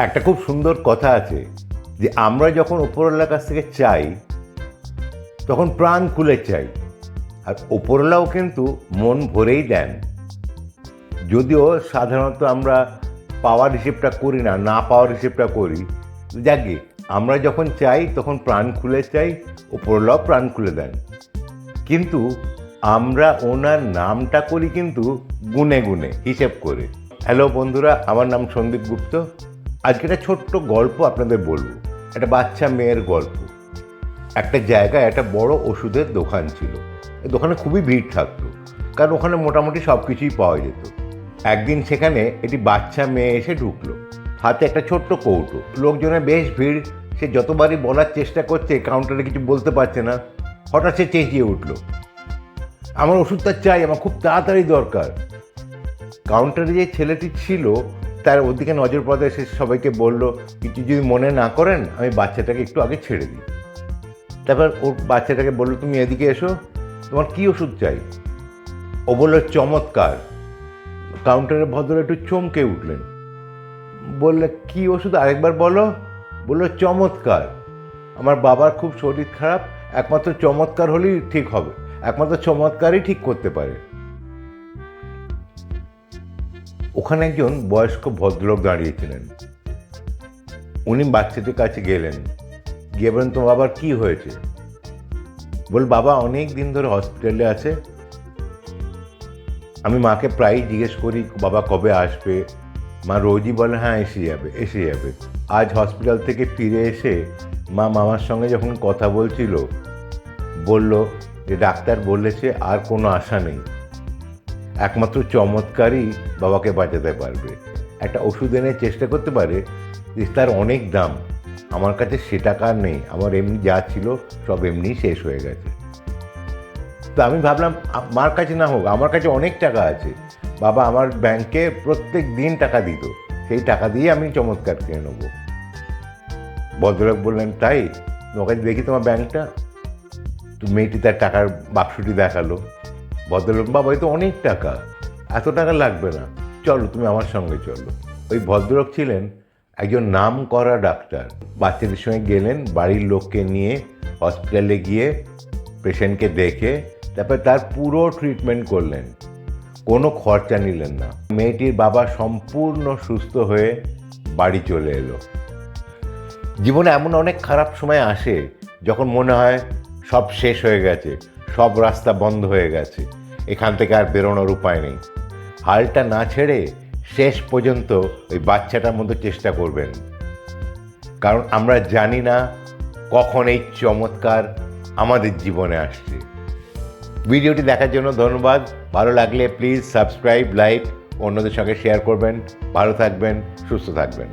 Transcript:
একটা খুব সুন্দর কথা আছে যে আমরা যখন উপরওয়ালার কাছ থেকে চাই তখন প্রাণ খুলে চাই, আর উপরওয়ালাও কিন্তু মন ভরেই দেন। যদিও সাধারণত আমরা পাওয়ার হিসেবটা করি না, না পাওয়ার হিসেবটা করি। যাকে আমরা যখন চাই তখন প্রাণ খুলে চাই, উপরওয়ালাও প্রাণ খুলে দেন। কিন্তু আমরা ওনার নামটা করি কিন্তু গুনে গুনে, হিসেব করে। হ্যালো বন্ধুরা, আমার নাম সন্দীপ গুপ্ত। আজকে একটা ছোট্ট গল্প আপনাদের বলবো, একটা বাচ্চা মেয়ের গল্প। একটা জায়গায় একটা বড় ওষুধের দোকান ছিল। এই দোকানে খুবই ভিড় থাকতো, কারণ ওখানে মোটামুটি সব কিছুই পাওয়া যেত। একদিন সেখানে একটি বাচ্চা মেয়ে এসে ঢুকলো, হাতে একটা ছোট্ট কৌটো। লোকজনের বেশ ভিড়, সে যতবারই বলার চেষ্টা করছে কাউন্টারে কিছু বলতে পারছে না। হঠাৎ সে চেঁচিয়ে উঠল, আমার ওষুধটা চাই, আমার খুব তাড়াতাড়ি দরকার। কাউন্টারে যে ছেলেটি ছিল তার ওদিকে নজর পড়ে, সে সবাইকে বলল, কিছু যদি মনে না করেন আমি বাচ্চাটাকে একটু আগে ছেড়ে দিই। তারপর ওর বাচ্চাটাকে বললো, তুমি এদিকে এসো, তোমার কী ওষুধ চাই? ও বললো, চমৎকার। কাউন্টারের ভদ্র একটু চমকে উঠলেন, বললে, কী ওষুধ আরেকবার বলো? বললো, চমৎকার। আমার বাবার খুব শরীর খারাপ, একমাত্র চমৎকার হলেই ঠিক হবে, একমাত্র চমৎকারই ঠিক করতে পারে। ওখানে একজন বয়স্ক ভদ্রলোক দাঁড়িয়েছিলেন। উনি বাচ্চাটির কাছে গেলেন, গিয়ে বলেন, তোমার বাবার কী হয়েছে? বল, বাবা অনেক দিন ধরে হসপিটালে আছে। আমি মাকে প্রায়ই জিজ্ঞেস করি বাবা কবে আসবে। মা রোজই বলে, হ্যাঁ এসে যাবে এসে যাবে। আজ হসপিটাল থেকে ফিরে এসে মা মামার সঙ্গে যখন কথা বলছিল, বলল যে ডাক্তার বলেছে আর কোনো আশা নেই, একমাত্র চমৎকারই বাবাকে বাঁচাতে পারবে। একটা ওষুধ এনে চেষ্টা করতে পারে, তার অনেক দাম, আমার কাছে সে টাকা আর নেই, আমার এমনি যা ছিল সব এমনি শেষ হয়ে গেছে। তো আমি ভাবলাম মার কাছে না হোক, আমার কাছে অনেক টাকা আছে, বাবা আমার ব্যাংকে প্রত্যেক দিন টাকা দিত, সেই টাকা দিয়ে আমি চমৎকার কিনে নেবো। ভদ্রলোক বললেন, তাই? তোমার কাছে দেখি তোমার ব্যাংকটা। তো মেয়েটি তার টাকার বাক্সটি দেখালো। ভদ্রলোক, বাবা এই তো অনেক টাকা, এত টাকা লাগবে না, চলো তুমি আমার সঙ্গে চলো। ওই ভদ্রলোক ছিলেন একজন নাম করা ডাক্তার। বাচ্চাদের সঙ্গে গেলেন, বাড়ির লোককে নিয়ে হসপিটালে গিয়ে পেশেন্টকে দেখে তারপর তার পুরো ট্রিটমেন্ট করলেন, কোনো খরচা নিলেন না। মেয়েটির বাবা সম্পূর্ণ সুস্থ হয়ে বাড়ি চলে এলো। জীবনে এমন অনেক খারাপ সময় আসে যখন মনে হয় সব শেষ হয়ে গেছে, সব রাস্তা বন্ধ হয়ে গেছে, এখান থেকে আর বেরোনোর উপায় নেই। হালটা না ছেড়ে শেষ পর্যন্ত ওই বাচ্চাটার মতো চেষ্টা করবেন, কারণ আমরা জানি না কখন এই চমৎকার আমাদের জীবনে আসছে। ভিডিওটি দেখার জন্য ধন্যবাদ। ভালো লাগলে প্লিজ সাবস্ক্রাইব, লাইক, অন্যদের সঙ্গে শেয়ার করবেন। ভালো থাকবেন, সুস্থ থাকবেন।